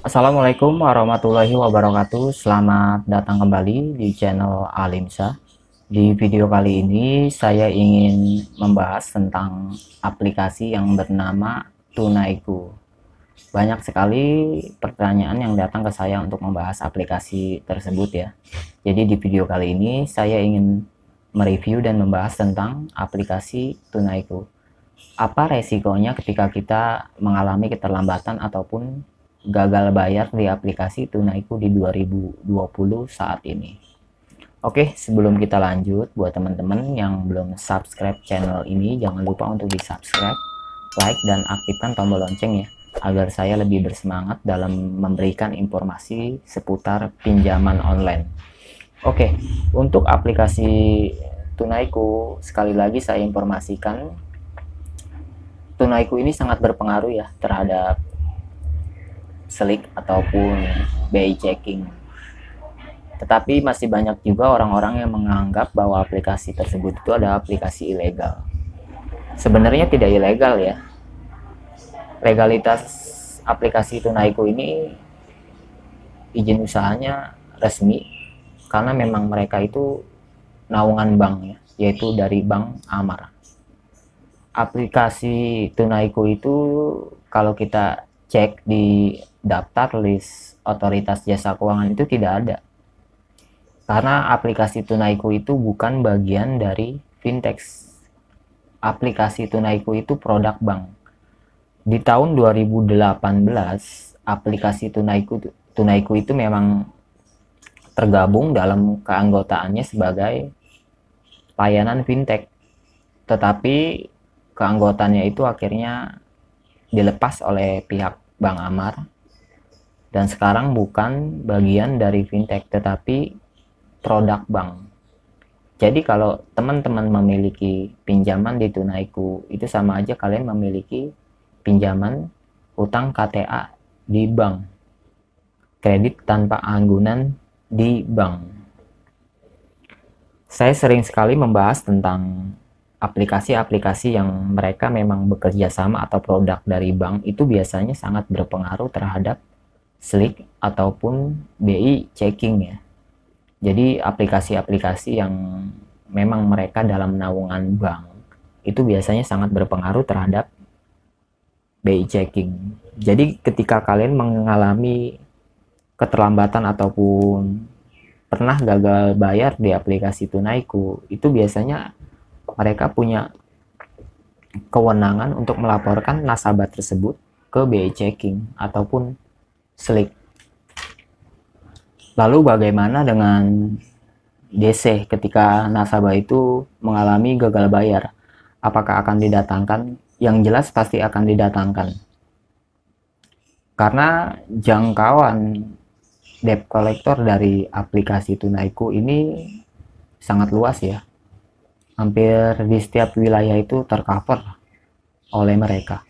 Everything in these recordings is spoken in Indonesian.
Assalamualaikum warahmatullahi wabarakatuh. Selamat datang kembali di channel Alimsa. Di video kali ini saya ingin membahas tentang aplikasi yang bernama Tunaiku. Banyak sekali pertanyaan yang datang ke saya untuk membahas aplikasi tersebut ya. Jadi di video kali ini saya ingin mereview dan membahas tentang aplikasi Tunaiku. Apa resikonya ketika kita mengalami keterlambatan ataupun gagal bayar di aplikasi Tunaiku di 2020 saat ini? Oke, sebelum kita lanjut, buat teman-teman yang belum subscribe channel ini, jangan lupa untuk di subscribe, like, dan aktifkan tombol lonceng ya, agar saya lebih bersemangat dalam memberikan informasi seputar pinjaman online. Oke, untuk aplikasi Tunaiku, sekali lagi saya informasikan, Tunaiku ini sangat berpengaruh ya terhadap Slick ataupun BI checking. Tetapi masih banyak juga orang-orang yang menganggap bahwa aplikasi tersebut itu adalah aplikasi ilegal. Sebenarnya tidak ilegal ya. Legalitas aplikasi Tunaiku ini izin usahanya resmi karena memang mereka itu naungan bank ya, yaitu dari Bank Amar. Aplikasi Tunaiku itu kalau kita cek di daftar list otoritas jasa keuangan itu tidak ada. Karena aplikasi Tunaiku itu bukan bagian dari fintech. Aplikasi Tunaiku itu produk bank. Di tahun 2018, aplikasi Tunaiku itu memang tergabung dalam keanggotaannya sebagai layanan fintech. Tetapi keanggotaannya itu akhirnya dilepas oleh pihak Bank Amar dan sekarang bukan bagian dari fintech tetapi produk bank. Jadi kalau teman-teman memiliki pinjaman di Tunaiku, itu sama aja kalian memiliki pinjaman utang KTA di bank, kredit tanpa anggunan di bank. Saya sering sekali membahas tentang aplikasi-aplikasi yang mereka memang bekerja sama atau produk dari bank itu biasanya sangat berpengaruh terhadap Slick ataupun BI checking ya. Jadi aplikasi-aplikasi yang memang mereka dalam naungan bank itu biasanya sangat berpengaruh terhadap BI checking. Jadi ketika kalian mengalami keterlambatan ataupun pernah gagal bayar di aplikasi Tunaiku, itu biasanya mereka punya kewenangan untuk melaporkan nasabah tersebut ke BI checking ataupun Slick. Lalu bagaimana dengan DC ketika nasabah itu mengalami gagal bayar? Apakah akan didatangkan? Yang jelas pasti akan didatangkan. Karena jangkauan debt collector dari aplikasi Tunaiku ini sangat luas ya. Hampir di setiap wilayah itu tercover oleh mereka.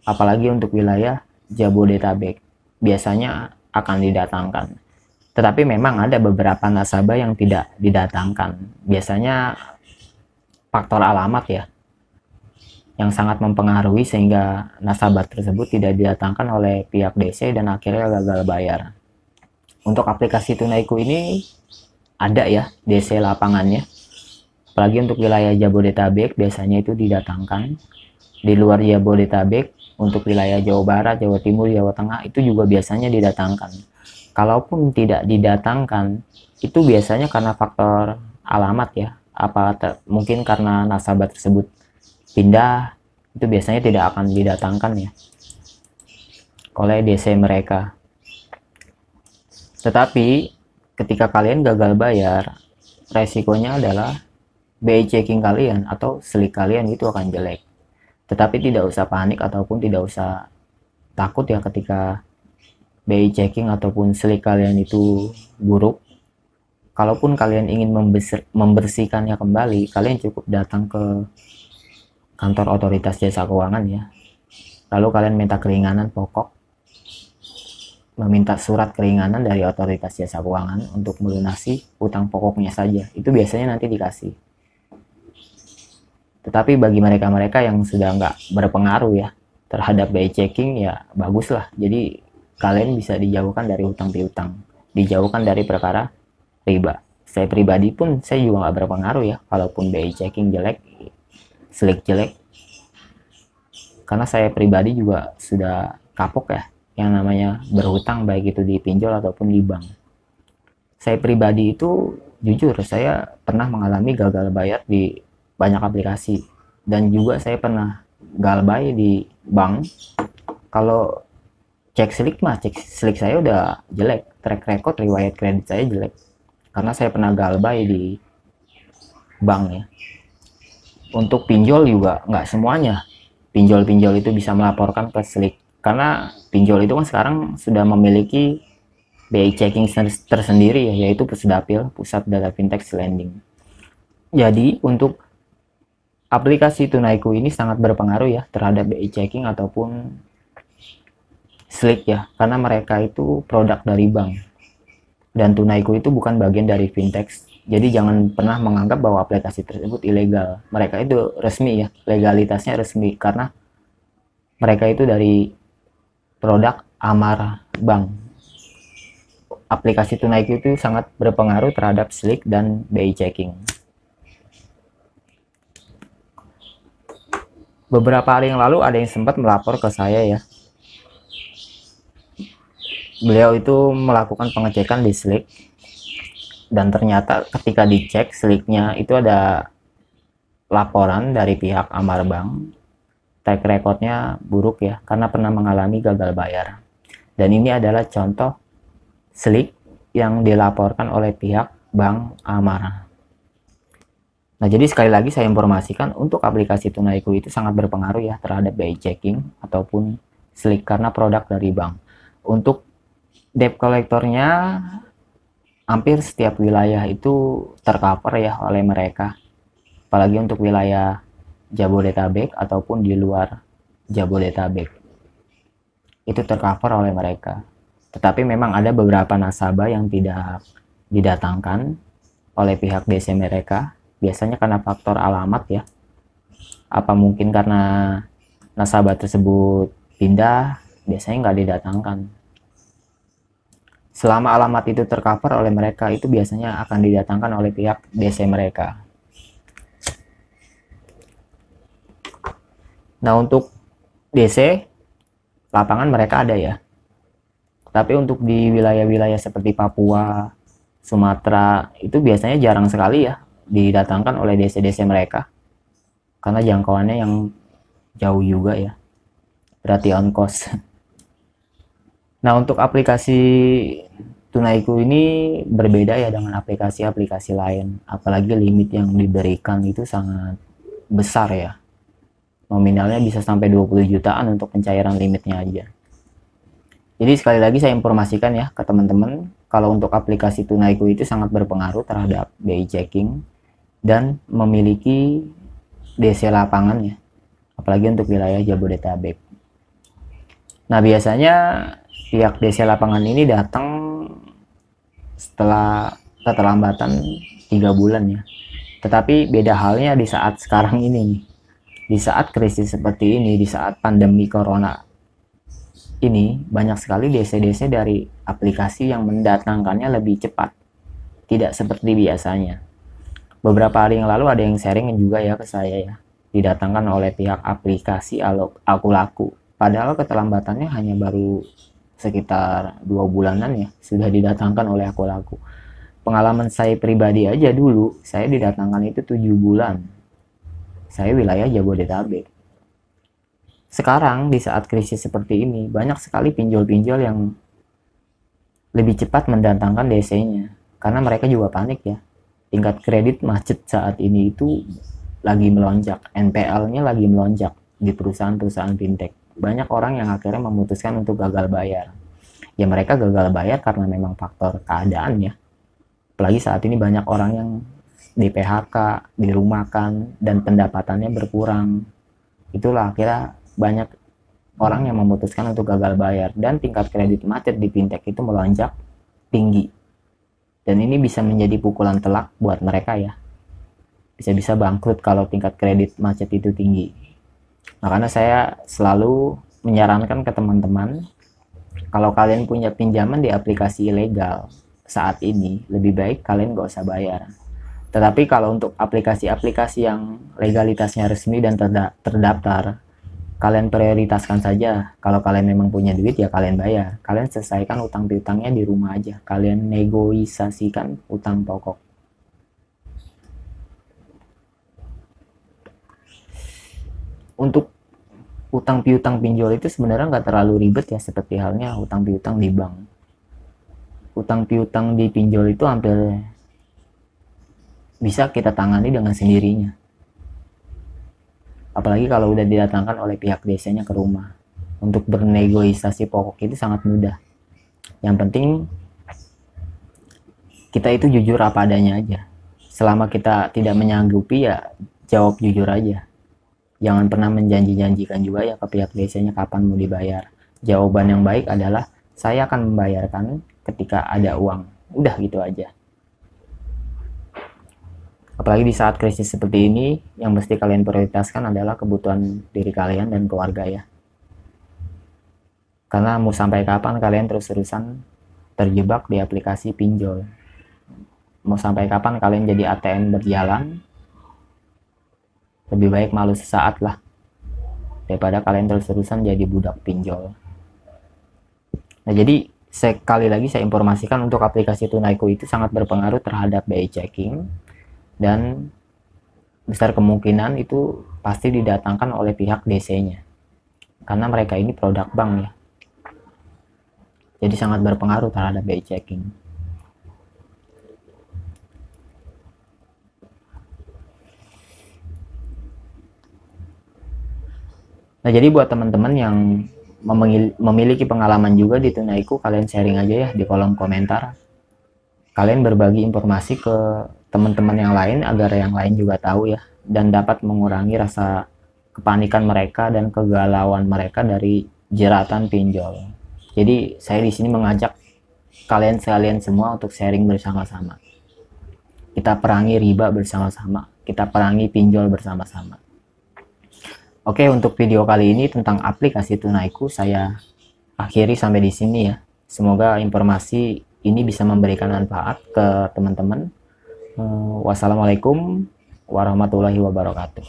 Apalagi untuk wilayah Jabodetabek, biasanya akan didatangkan. Tetapi memang ada beberapa nasabah yang tidak didatangkan. Biasanya faktor alamat ya, yang sangat mempengaruhi sehingga nasabah tersebut tidak didatangkan oleh pihak DC dan akhirnya gagal bayar. Untuk aplikasi Tunaiku ini ada ya DC lapangannya. Apalagi untuk wilayah Jabodetabek biasanya itu didatangkan. Di luar Jabodetabek untuk wilayah Jawa Barat, Jawa Timur, Jawa Tengah itu juga biasanya didatangkan. Kalaupun tidak didatangkan itu biasanya karena faktor alamat ya. Mungkin karena nasabah tersebut pindah, itu biasanya tidak akan didatangkan ya oleh DC mereka. Tetapi ketika kalian gagal bayar, resikonya adalah BI checking kalian atau Slick kalian itu akan jelek. Tetapi tidak usah panik ataupun tidak usah takut ya ketika BI checking ataupun Slick kalian itu buruk. Kalaupun kalian ingin membersihkannya kembali, kalian cukup datang ke kantor otoritas jasa keuangan ya. Lalu kalian minta keringanan pokok, meminta surat keringanan dari otoritas jasa keuangan untuk melunasi utang pokoknya saja. Itu biasanya nanti dikasih. Tetapi bagi mereka-mereka yang sudah nggak berpengaruh ya terhadap BI checking, ya bagus lah. Jadi kalian bisa dijauhkan dari hutang piutang, dijauhkan dari perkara riba. Saya pribadi pun saya juga nggak berpengaruh ya, kalaupun BI checking jelek, slick jelek, karena saya pribadi juga sudah kapok ya yang namanya berhutang, baik itu di pinjol ataupun di bank. Saya pribadi itu jujur saya pernah mengalami gagal bayar di banyak aplikasi, dan juga saya pernah gagal bayar di bank. Kalau cek slick saya udah jelek, track record riwayat kredit saya jelek, karena saya pernah gagal bayar di bank ya. Untuk pinjol juga nggak semuanya pinjol-pinjol itu bisa melaporkan ke slick, karena pinjol itu kan sekarang sudah memiliki BI checking tersendiri ya, yaitu Pusdapil, Pusat Data Fintech Lending. Jadi untuk aplikasi Tunaiku ini sangat berpengaruh ya terhadap BI checking ataupun slick ya, karena mereka itu produk dari bank dan Tunaiku itu bukan bagian dari fintech. Jadi jangan pernah menganggap bahwa aplikasi tersebut ilegal. Mereka itu resmi ya, legalitasnya resmi karena mereka itu dari produk Amar Bank. Aplikasi Tunaiku itu sangat berpengaruh terhadap slick dan BI checking. Beberapa hari yang lalu ada yang sempat melapor ke saya ya. Beliau itu melakukan pengecekan di slick, dan ternyata ketika dicek slicknya itu ada laporan dari pihak Amar Bank, track recordnya buruk ya, karena pernah mengalami gagal bayar. Dan ini adalah contoh slick yang dilaporkan oleh pihak Bank Amar. Nah, jadi sekali lagi saya informasikan untuk aplikasi Tunaiku itu sangat berpengaruh ya terhadap BI checking ataupun slick karena produk dari bank. Untuk debt collectornya hampir setiap wilayah itu tercover ya oleh mereka, apalagi untuk wilayah Jabodetabek ataupun di luar Jabodetabek itu tercover oleh mereka. Tetapi memang ada beberapa nasabah yang tidak didatangkan oleh pihak DC mereka, biasanya karena faktor alamat ya, apa mungkin karena nasabah tersebut pindah, biasanya nggak didatangkan. Selama alamat itu tercover oleh mereka, itu biasanya akan didatangkan oleh pihak DC mereka. Nah, untuk DC, lapangan mereka ada ya. Tapi untuk di wilayah-wilayah seperti Papua, Sumatera, itu biasanya jarang sekali ya didatangkan oleh DC-DC mereka. Karena jangkauannya yang jauh juga ya. Berarti ongkos. Nah, untuk aplikasi Tunaiku ini berbeda ya dengan aplikasi-aplikasi lain. Apalagi limit yang diberikan itu sangat besar ya. Nominalnya bisa sampai 20 jutaan untuk pencairan limitnya aja. Jadi sekali lagi saya informasikan ya ke teman-teman, kalau untuk aplikasi Tunaiku itu sangat berpengaruh terhadap BI checking dan memiliki DC lapangan ya. Apalagi untuk wilayah Jabodetabek. Nah, biasanya pihak DC lapangan ini datang setelah keterlambatan 3 bulan ya. Tetapi beda halnya di saat sekarang ini nih. Di saat krisis seperti ini, di saat pandemi corona ini, banyak sekali DC-DC dari aplikasi yang mendatangkannya lebih cepat. Tidak seperti biasanya. Beberapa hari yang lalu ada yang sharing juga ya ke saya ya. Didatangkan oleh pihak aplikasi Aku Laku. Padahal keterlambatannya hanya baru sekitar 2 bulanan ya, sudah didatangkan oleh Aku Laku. Pengalaman saya pribadi aja dulu, saya didatangkan itu 7 bulan. Saya wilayah Jabodetabek. Sekarang di saat krisis seperti ini, banyak sekali pinjol-pinjol yang lebih cepat mendatangkan DC-nya. Karena mereka juga panik ya. Tingkat kredit macet saat ini itu lagi melonjak. NPL-nya lagi melonjak di perusahaan-perusahaan fintech. Banyak orang yang akhirnya memutuskan untuk gagal bayar. Ya mereka gagal bayar karena memang faktor keadaan ya. Apalagi saat ini banyak orang yang di PHK, dirumahkan, dan pendapatannya berkurang. Itulah akhirnya banyak orang yang memutuskan untuk gagal bayar, dan tingkat kredit macet di fintech itu melonjak tinggi. Dan ini bisa menjadi pukulan telak buat mereka ya. Bisa-bisa bangkrut kalau tingkat kredit macet itu tinggi. Makanya saya selalu menyarankan ke teman-teman, kalau kalian punya pinjaman di aplikasi ilegal saat ini, lebih baik kalian gak usah bayar. Tetapi kalau untuk aplikasi-aplikasi yang legalitasnya resmi dan terdaftar, kalian prioritaskan saja. Kalau kalian memang punya duit ya kalian bayar. Kalian selesaikan utang piutangnya di rumah aja. Kalian negosiasikan utang pokok. Untuk utang piutang pinjol itu sebenarnya nggak terlalu ribet ya, seperti halnya utang piutang di bank. Utang piutang di pinjol itu hampir bisa kita tangani dengan sendirinya. Apalagi kalau udah didatangkan oleh pihak desanya ke rumah. Untuk bernegosiasi pokok itu sangat mudah. Yang penting kita itu jujur apa adanya aja. Selama kita tidak menyanggupi ya jawab jujur aja. Jangan pernah menjanji-janjikan juga ya ke pihak desanya kapan mau dibayar. Jawaban yang baik adalah saya akan membayarkan ketika ada uang. Udah gitu aja. Apalagi di saat krisis seperti ini, yang mesti kalian prioritaskan adalah kebutuhan diri kalian dan keluarga ya. Karena mau sampai kapan kalian terus-terusan terjebak di aplikasi pinjol. Mau sampai kapan kalian jadi ATM berjalan, lebih baik malu sesaat lah, daripada kalian terus-terusan jadi budak pinjol. Nah jadi sekali lagi saya informasikan untuk aplikasi Tunaiku itu sangat berpengaruh terhadap BI checking, dan besar kemungkinan itu pasti didatangkan oleh pihak DC-nya karena mereka ini produk bank ya, jadi sangat berpengaruh terhadap BI checking. Nah jadi buat teman-teman yang memiliki pengalaman juga di Tunaiku, kalian sharing aja ya di kolom komentar. Kalian berbagi informasi ke teman-teman yang lain agar yang lain juga tahu ya, dan dapat mengurangi rasa kepanikan mereka dan kegalauan mereka dari jeratan pinjol. Jadi saya di sini mengajak kalian sekalian semua untuk sharing bersama-sama. Kita perangi riba bersama-sama, kita perangi pinjol bersama-sama. Oke, untuk video kali ini tentang aplikasi Tunaiku saya akhiri sampai di sini ya. Semoga informasi ini bisa memberikan manfaat ke teman-teman. Wassalamualaikum warahmatullahi wabarakatuh.